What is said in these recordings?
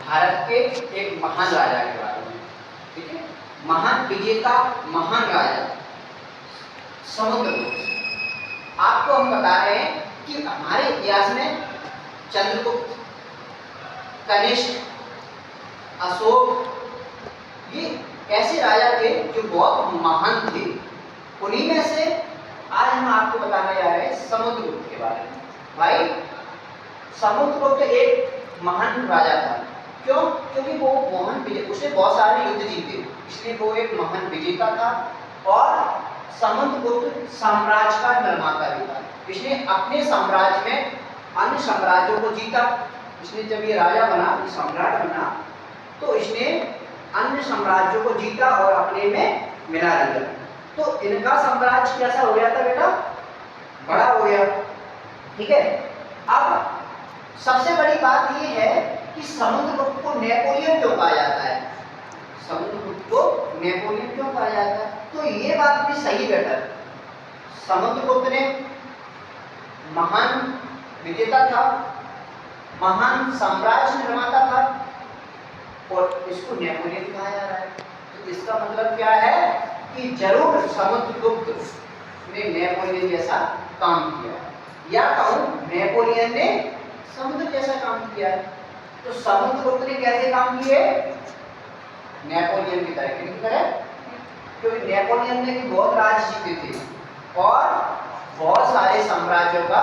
भारत के एक महान राजा के बारे में, ठीक है, महान विजेता, महान राजा समुद्रगुप्त। आपको हम बता रहे हैं कि हमारे इतिहास में चंद्रगुप्त, कनिष्क, अशोक, ये ऐसे राजा थे जो बहुत महान थे। उन्हीं में से आज हम आपको बताने जा रहे हैं समुद्रगुप्त के बारे में। भाई समुद्रगुप्त एक महान राजा था। क्यों? क्योंकि वो उसने बहुत सारे युद्ध जीते, इसलिए वो एक महान विजेता था। और समुद्रगुप्त साम्राज्य का निर्माता भी था। इसने अपने साम्राज्य में अन्य साम्राज्यों को जीता। इसने जब ये राजा बना, ये सम्राट बना, तो इसने अन्य साम्राज्यों को जीता और अपने में मिला लिया। तो इनका साम्राज्य कैसा हो गया था बेटा? बड़ा हो गया, ठीक है। अब सबसे बड़ी बात यह है कि समुद्रगुप्त को नेपोलियन क्यों कहा जाता है? समुद्रगुप्त को नेपोलियन क्यों कहा जाता है? तो ये बात भी सही बेटा। समुद्रगुप्त ने महान विजेता था, महान साम्राज्य निर्माता था, और इसको नेपोलियन कहा जा रहा है। तो इसका मतलब क्या है कि जरूर समुद्रगुप्त ने नेपोलियन जैसा काम किया, या कहूं नेपोलियन ने समुद्र जैसा काम किया है। तो समुद्रगुप्त ने कैसे काम किए? नेपोलियन की तरह। किसकी तरह? क्योंकि नेपोलियन ने भी बहुत राज्य जीते थे और बहुत सारे साम्राज्यों का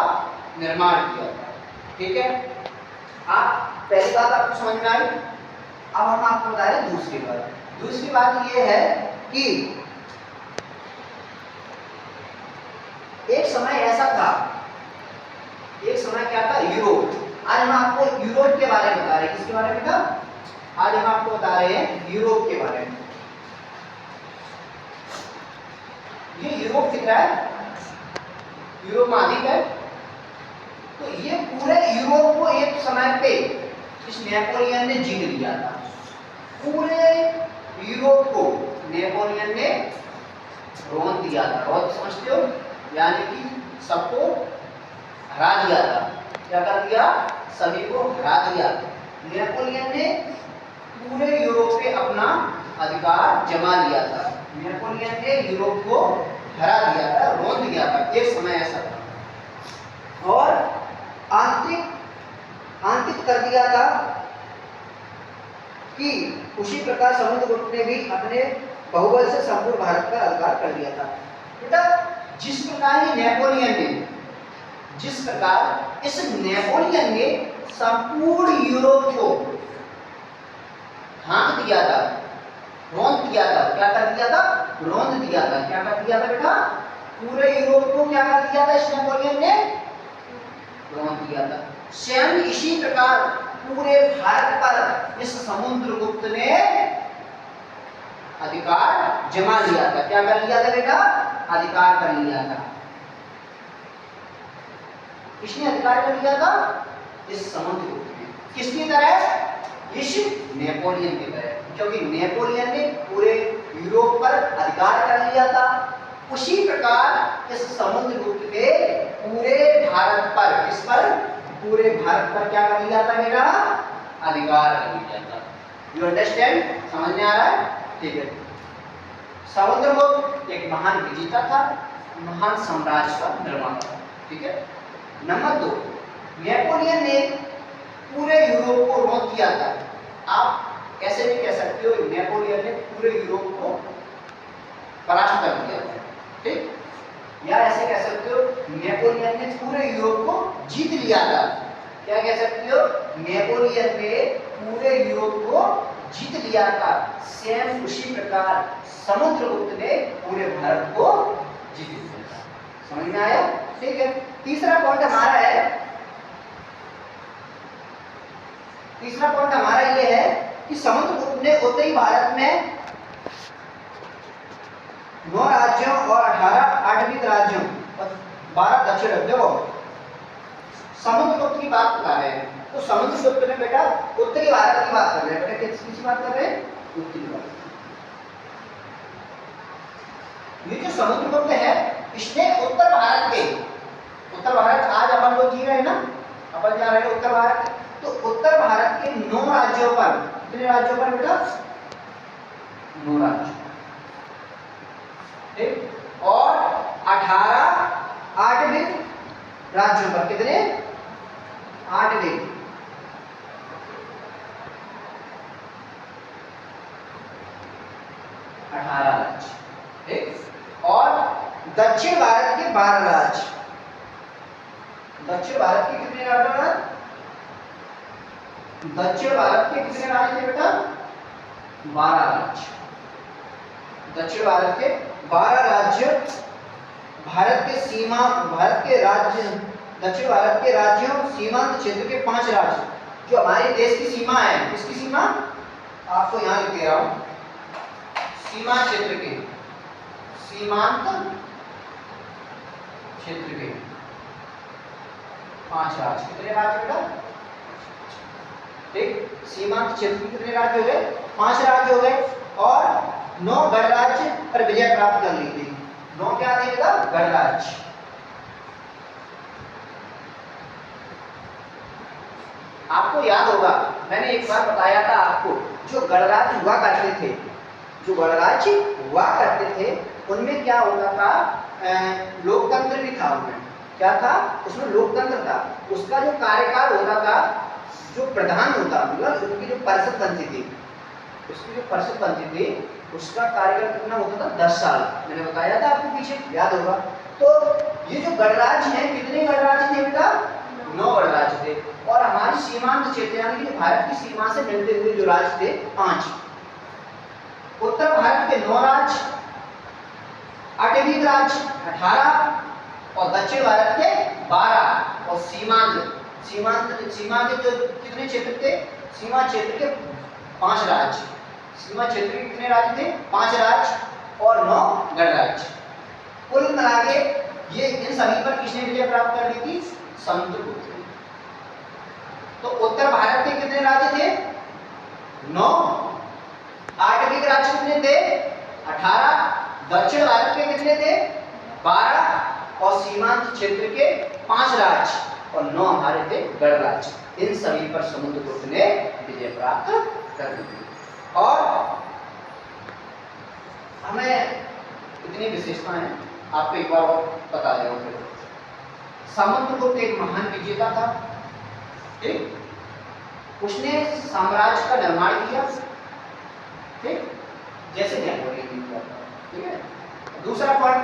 निर्माण किया था, ठीक है। आप पहली बात आपको समझ में आई। अब हम आपको बता रहे हैं दूसरी बात। दूसरी बात यह है कि एक समय ऐसा था, एक समय क्या था? यूरोप। आज हम आपको यूरोप के बारे में बता रहे हैं। किसके बारे में था? आज हम आपको बता रहे हैं यूरोप के बारे में। ये यूरोप कितना है? यूरोप महाद्वीप है। तो ये पूरे यूरोप को एक समय पे इस नेपोलियन ने जीत लिया था। पूरे यूरोप को नेपोलियन ने रोन दिया था। रोन समझते हो? यानी कि सबको हरा दिया था। क्या कर दिया? सभी को हरा दिया। नेपोलियन ने पूरे यूरोप पे अपना अधिकार जमा लिया था। नेपोलियन ने यूरोप को हरा दिया था, रोन दिया था। एक समय ऐसा था। और आंतरिक कर दिया था कि उसी प्रकार समुद्रगुप्त ने भी अपने बहुबल से संपूर्ण भारत पर अधिकार कर लिया था। बेटा जिस प्रकार ही नेपोलियन ने, जिस प्रकार इस नेपोलियन ने संपूर्ण यूरोप को हाँक दिया था, रोंद दिया था। क्या कर दिया था? रोंद दिया था। क्या कर दिया था बेटा? पूरे यूरोप को क्या कर दिया था इस नेपोलियन ने? रोंद दिया था। स्वयं इसी प्रकार पूरे भारत पर इस समुद्रगुप्त ने अधिकार जमा लिया था। क्या कर लिया था बेटा? अधिकार कर लिया था। किसने अधिकार कर लिया था? इस समुद्रगुप्त ने। किसकी तरह? इस नेपोलियन की तरह। क्योंकि नेपोलियन ने पूरे यूरोप पर अधिकार कर लिया था, उसी प्रकार इस समुद्रगुप्त ने पूरे भारत पर, इस पर पूरे भारत पर क्या कर लिया था बेटा? अधिकार कर लिया था। You understand? समझ में आ रहा है? ठीक है। समुद्रगुप्त एक महान विजेता था, महान साम्राज्य का निर्माता था, ठीक है। नंबर 2, नेपोलियन ने पूरे यूरोप को रोक दिया था। आप कैसे भी कह सकते हो, नेपोलियन ने पूरे यूरोप को परास्त कर दिया था, ठीक। या ऐसे कह सकते हो, नेपोलियन ने पूरे यूरोप को जीत लिया था। क्या कह सकते हो? नेपोलियन ने पूरे यूरोप को जीत लिया था। सेम उसी प्रकार समुद्रगुप्त ने पूरे भारत को जीत लिया था। समझ में आया? ठीक है। तीसरा पॉइंट हमारा है, तीसरा पॉइंट हमारा ये है कि समुद्रगुप्त ने उत्तरी भारत में 9 राज्यों और 18 आठवीं राज्यों और 12 दक्षिण राज्यों, समुद्रगुप्त की बात कर रहे हैं। तो समुद्रगुप्त ने बेटा उत्तरी भारत की बात कर रहे हैं। बेटा किसकी बात कर रहे हैं? उत्तरी भारत। ये जो समुद्रगुप्त है, इसने उत्तर भारत के, उत्तर भारत आज अपन लोग जी रहे हैं ना, अपन जा रहे हैं उत्तर भारत, तो उत्तर भारत के 9 राज्यों राज्यों पर, कितने राज्यों पर बेटा? 9 राज्यों, ठीक। और 18 आठविक राज्यों पर, कितने? 8विक, 18 राज्य, ठीक। और दक्षिण भारत के 12 राज्य, दक्षिण भारत के कितने राज्य? दक्षिण भारत के कितने राज्य थे बेटा? 12 राज्य। दक्षिण भारत के 12 राज्य, भारत के सीमा, भारत के राज्य, दक्षिण भारत के राज्यों सीमांत क्षेत्र के 5 राज्य, जो हमारे देश की सीमा है, किसकी सीमा? आपको यहां लिख दे रहा हूं, सीमा क्षेत्र के, सीमांत क्षेत्र के 5 राज्य, कितने राज्य बेटा? ठीक, सीमांत क्षेत्र के कितने राज्य हो गए? 5 राज्य हो गए। और 9 गणराज्य पर विजय प्राप्त कर ली थी। 9 क्या थे बेटा? गणराज्य। आपको याद होगा, मैंने एक बार बताया था आपको, जो गणराज्य हुआ करते थे, जो गणराज्य हुआ करते थे, उनमें क्या होता था? लोकतंत्र भी था उनमें। क्या था? उसमें लोकतंत्र था। उसका जो कार्यकाल होता था, जो प्रधान होता, मतलब उनकी जो परिषद बनती थी, उसकी जो परिषद बनती थी, उसका कार्यकाल कितना होता था? 10 साल। मैंने बताया था आपको पीछे, याद होगा। तो ये जो गणराज्य है, कितने गणराज्य थे बेटा? 9 गणराज्य थे। और हमारी सीमांत क्षेत्र यानी कि भारत की सीमा से मिलते हुए जो राज्य थे 5। उत्तर भारत के 9 राज्य, आठवीं राज्य 18 और दक्षिण भारत के 12 और सीमांत सीमा के जो कितने क्षेत्र थे? सीमा क्षेत्र के 5 राज्य। सीमा क्षेत्र के कितने राज्य थे? 5 राज्य और 9 गणराज्य। कुल मिला के ये इन सभी पर किसने विजय प्राप्त कर ली थी? समुद्रगुप्त ने। तो उत्तर भारत के कितने राज्य थे? 9। आठवीं राज्य कितने थे? 18। दक्षिण भारत के कितने थे? 12 और सीमांत क्षेत्र के 5 राज्य और 9 हमारे थे गणराज्य। इन सभी पर समुद्रगुप्त ने विजय प्राप्त कर ली थी। और हमें इतनी विशेषताएं हैं, आपको एक बार और बता दे रहा हूं। समुद्रगुप्त एक महान विजेता था, ठीक। उसने साम्राज्य का निर्माण किया, ठीक, जैसे नेपोलियन ने किया, ठीक है। दूसरा पॉइंट,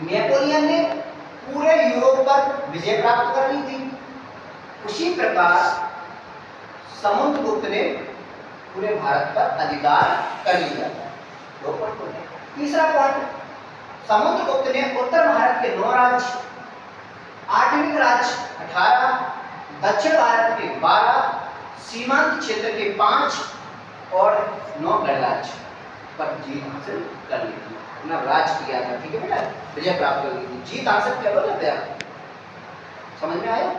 नेपोलियन ने पूरे यूरोप पर विजय प्राप्त कर ली थी। उसी प्रकार समुद्रगुप्त ने पूरे भारत पर अधिकार कर लिया था। 2 पॉइंट हो गए। तीसरा पॉइंट, समुद्रगुप्त ने उत्तर भारत के 9 राज्य, आठवीं राज्य 18, दक्षिण भारत के 12, सीमांत क्षेत्र के 5 और 9 गणराज्य पर जीत हासिल कर ली थी। अपना राज किया था, ठीक है बेटा, विजय प्राप्त कर ली थी। जीत हासिल क्या बोलते हैं आप? समझ में आया?